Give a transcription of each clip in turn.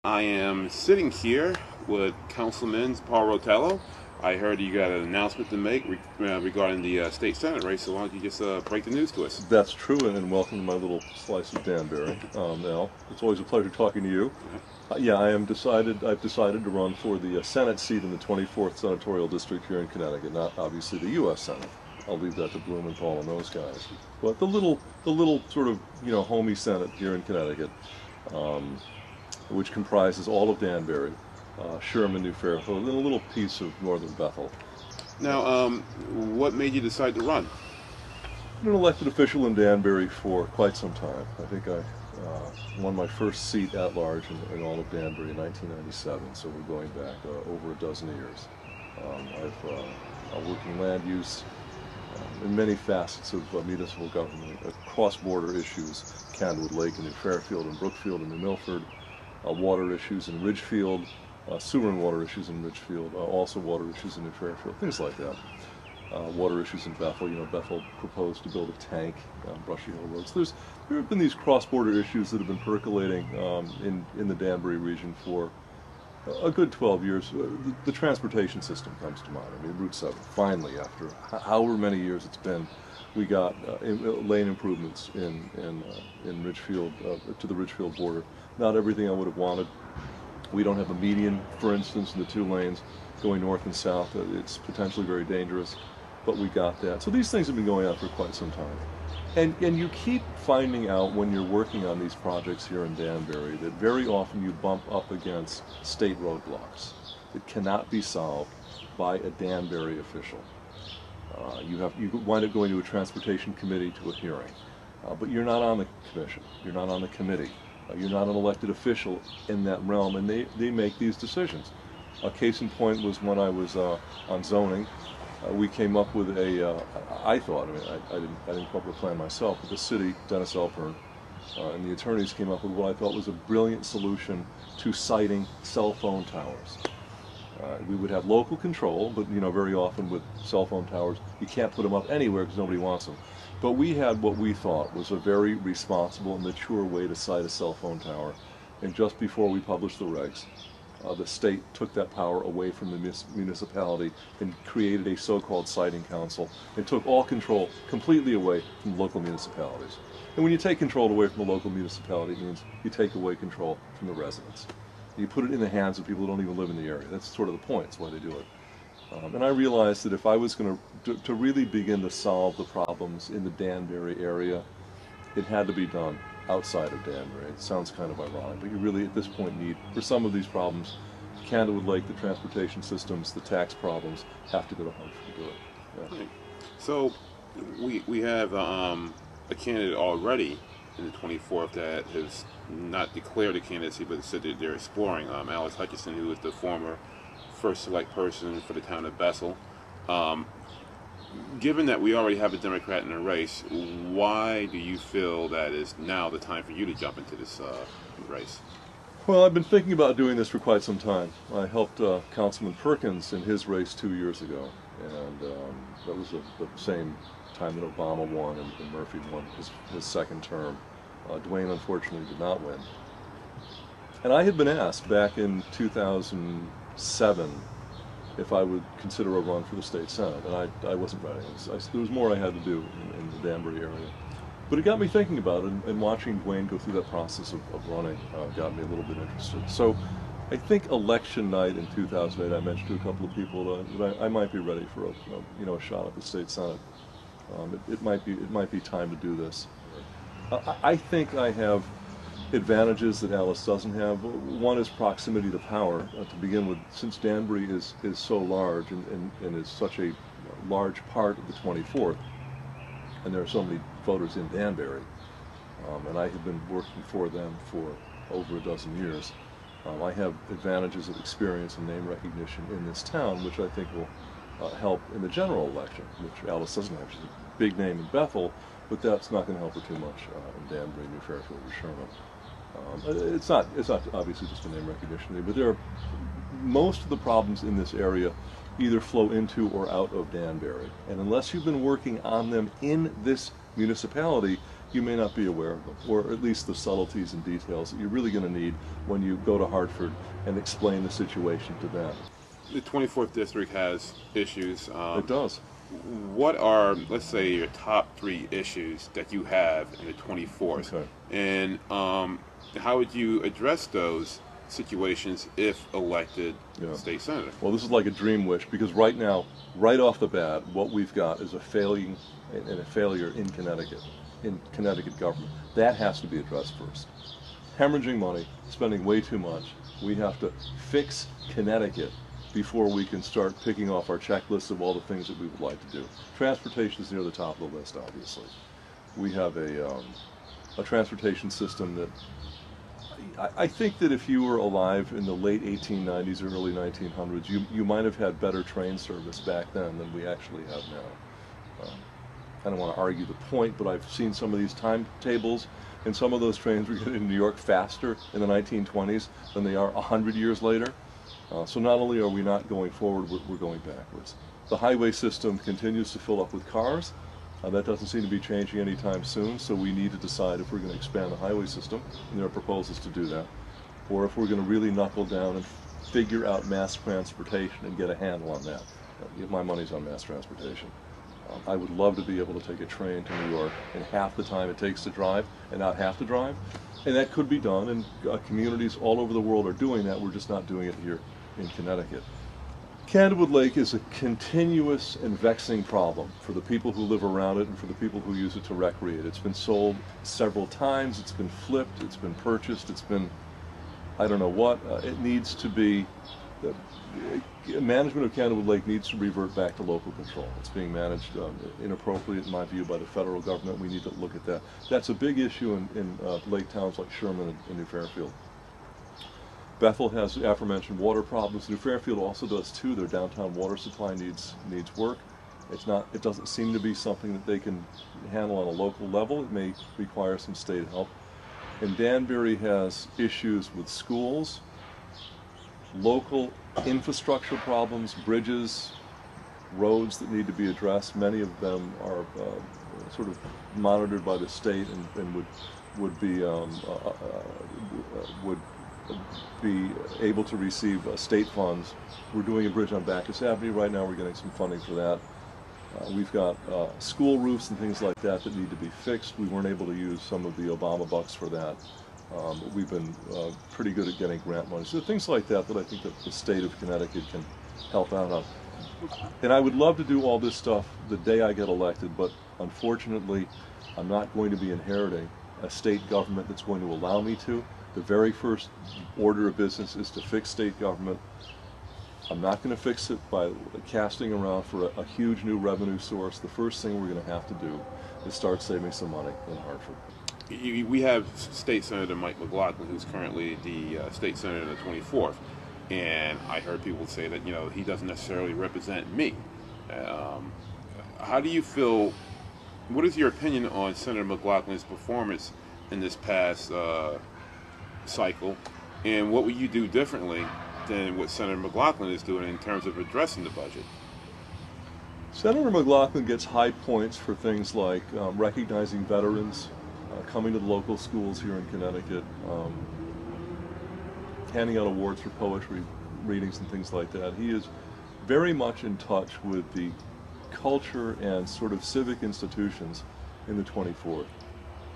I am sitting here with Councilman Paul Rotello. I heard you got an announcement to make regarding the state senate race, so why don't you just break the news to us? That's true, and welcome to my little slice of Danbury. Al, it's always a pleasure talking to you. Yeah, I've decided to run for the Senate seat in the 24th senatorial district here in Connecticut. Not obviously the U.S. Senate. I'll leave that to Bloom and Paul and those guys. But the little sort of homey Senate here in Connecticut, which comprises all of Danbury, Sherman, New Fairfield, and a little piece of northern Bethel. Now, what made you decide to run? I've been an elected official in Danbury for quite some time. I think I won my first seat at large in all of Danbury in 1997, so we're going back over a dozen years. I've worked in land use in many facets of municipal government, cross-border issues, Candlewood Lake and New Fairfield and Brookfield and New Milford, water issues in Ridgefield, sewer and water issues in Ridgefield, also water issues in New Fairfield, things like that. Water issues in Bethel. Bethel proposed to build a tank on Brushy Hill Road. So there have been these cross-border issues that have been percolating in the Danbury region for a good 12 years. The transportation system comes to mind. I mean, Route 7, finally, after however many years it's been, we got lane improvements in Ridgefield, to the Ridgefield border. Not everything I would have wanted. We don't have a median, for instance, in the two lanes going north and south. It's potentially very dangerous, but we got that. So these things have been going on for quite some time. And you keep finding out when you're working on these projects here in Danbury that very often you bump up against state roadblocks that cannot be solved by a Danbury official. You wind up going to a transportation committee to a hearing, but you're not on the commission, you're not on the committee, you're not an elected official in that realm, and they make these decisions. A case in point was when I was on zoning. We came up with I didn't come up with a plan myself, but the city, Dennis Alpern, and the attorneys came up with what I thought was a brilliant solution to siting cell phone towers. We would have local control, but very often with cell phone towers, you can't put them up anywhere because nobody wants them. But we had what we thought was a very responsible and mature way to site a cell phone tower. And just before we published the regs, the state took that power away from the municipality and created a so-called siting council and took all control completely away from local municipalities. And when you take control away from the local municipality, it means you take away control from the residents. You put it in the hands of people who don't even live in the area. That's sort of the point. That's why they do it. And I realized that if I was going to really begin to solve the problems in the Danbury area, it had to be done outside of Danbury. It sounds kind of ironic, but you really at this point need, for some of these problems, Candlewood Lake, the transportation systems, the tax problems, have to go to Hartford to do it. Yeah. Right. So we have a candidate already in the 24th that has not declared a candidacy, but said that they're exploring. Alice Hutchison, who is the former first select person for the town of Bethel. Given that we already have a Democrat in the race, why do you feel that is now the time for you to jump into this race? Well, I've been thinking about doing this for quite some time. I helped Councilman Perkins in his race 2 years ago, and that was the same time that Obama won and Murphy won his second term. Dwayne unfortunately did not win. And I had been asked back in 2007 if I would consider a run for the state senate, and I wasn't ready. There was more I had to do in the Danbury area. But it got me thinking about it, and watching Dwayne go through that process of running got me a little bit interested. So I think election night in 2008, I mentioned to a couple of people that I might be ready for a shot at the state senate. It might be time to do this. I think I have advantages that Alice doesn't have. One is proximity to power. To begin with, since Danbury is so large and is such a large part of the 24th, and there are so many voters in Danbury, and I have been working for them for over a dozen years, I have advantages of experience and name recognition in this town, which I think will help in the general election, which Alice doesn't have. She's a big name in Bethel, but that's not going to help her too much in Danbury, New Fairfield, or Sherman. It's not obviously just a name recognition, but there are most of the problems in this area either flow into or out of Danbury, and unless you've been working on them in this municipality, you may not be aware of them, or at least the subtleties and details that you're really going to need when you go to Hartford and explain the situation to them. The 24th district has issues. It does. What are, let's say, your top three issues that you have in the 24th? Okay. And how would you address those situations if elected Yeah. state senator? Well, this is like a dream wish, because right now, right off the bat, what we've got is a failure in Connecticut government. That has to be addressed first. Hemorrhaging money, spending way too much. We have to fix Connecticut before we can start picking off our checklist of all the things that we would like to do. Transportation is near the top of the list, obviously. We have a transportation system that I think that if you were alive in the late 1890s or early 1900s, you might have had better train service back then than we actually have now. I don't want to argue the point, but I've seen some of these timetables, and some of those trains were getting to New York faster in the 1920s than they are 100 years later. So not only are we not going forward, we're going backwards. The highway system continues to fill up with cars. That doesn't seem to be changing anytime soon, so we need to decide if we're going to expand the highway system, and there are proposals to do that, or if we're going to really knuckle down and figure out mass transportation and get a handle on that. My money's on mass transportation. I would love to be able to take a train to New York in half the time it takes to drive and not have to drive, and that could be done, and communities all over the world are doing that. We're just not doing it here in Connecticut. Candlewood Lake is a continuous and vexing problem for the people who live around it and for the people who use it to recreate. It's been sold several times, it's been flipped, it's been purchased, it's been, I don't know what. It needs to be, management of Candlewood Lake needs to revert back to local control. It's being managed inappropriately, in my view, by the federal government. We need to look at that. That's a big issue in lake towns like Sherman and New Fairfield. Bethel has the aforementioned water problems. New Fairfield also does too. Their downtown water supply needs work. It doesn't seem to be something that they can handle on a local level. It may require some state help. And Danbury has issues with schools, local infrastructure problems, bridges, roads that need to be addressed. Many of them are sort of monitored by the state and would be able to receive state funds. We're doing a bridge on Bacchus Avenue right now. We're getting some funding for that. We've got school roofs and things like that that need to be fixed. We weren't able to use some of the Obama bucks for that. We've been pretty good at getting grant money. So things like that I think that the state of Connecticut can help out on. And I would love to do all this stuff the day I get elected, but unfortunately, I'm not going to be inheriting a state government that's going to allow me to. The very first order of business is to fix state government. I'm not going to fix it by casting around for a huge new revenue source. The first thing we're going to have to do is start saving some money in Hartford. We have State Senator Mike McLaughlin, who's currently the state senator in the 24th, and I heard people say that he doesn't necessarily represent me. How do you feel? What is your opinion on Senator McLaughlin's performance in this past cycle, and what would you do differently than what Senator McLaughlin is doing in terms of addressing the budget? Senator McLaughlin gets high points for things like recognizing veterans, coming to the local schools here in Connecticut, handing out awards for poetry readings and things like that. He is very much in touch with the culture and sort of civic institutions in the 24th.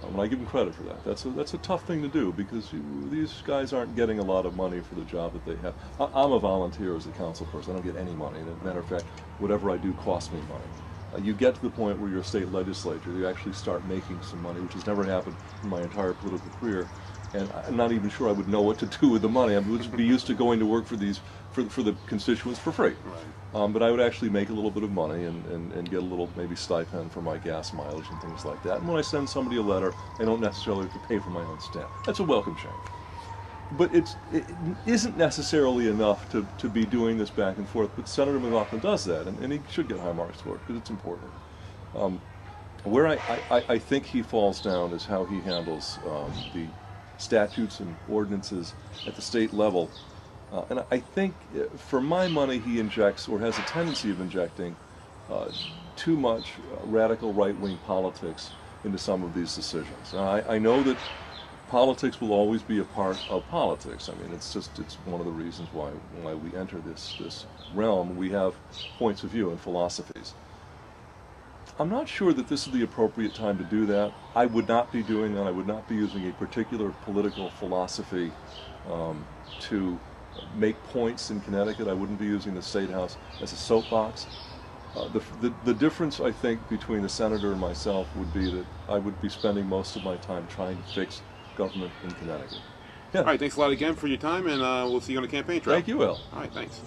And I give him credit for that. That's a tough thing to do, because these guys aren't getting a lot of money for the job that they have. I'm a volunteer as a council person. I don't get any money. And as a matter of fact, whatever I do costs me money. You get to the point where you're a state legislature, you actually start making some money, which has never happened in my entire political career. And I'm not even sure I would know what to do with the money. I would be used to going to work for the constituents for free. Right. But I would actually make a little bit of money and get a little maybe stipend for my gas mileage and things like that. And when I send somebody a letter, I don't necessarily have to pay for my own stamp. That's a welcome change. But it isn't necessarily enough to be doing this back and forth. But Senator McLaughlin does that, and he should get high marks for it, because it's important. Where I think he falls down is how he handles the statutes and ordinances at the state level. And I think, for my money, he injects, or has a tendency of injecting, too much radical right-wing politics into some of these decisions. I know that politics will always be a part of politics. I mean, it's one of the reasons why we enter this realm. We have points of view and philosophies. I'm not sure that this is the appropriate time to do that. I would not be doing that. I would not be using a particular political philosophy to make points in Connecticut. I wouldn't be using the State House as a soapbox. The difference, I think, between the senator and myself would be that I would be spending most of my time trying to fix government in Connecticut. Yeah. All right, thanks a lot again for your time, and we'll see you on the campaign trail. Thank you, Al. All right, thanks.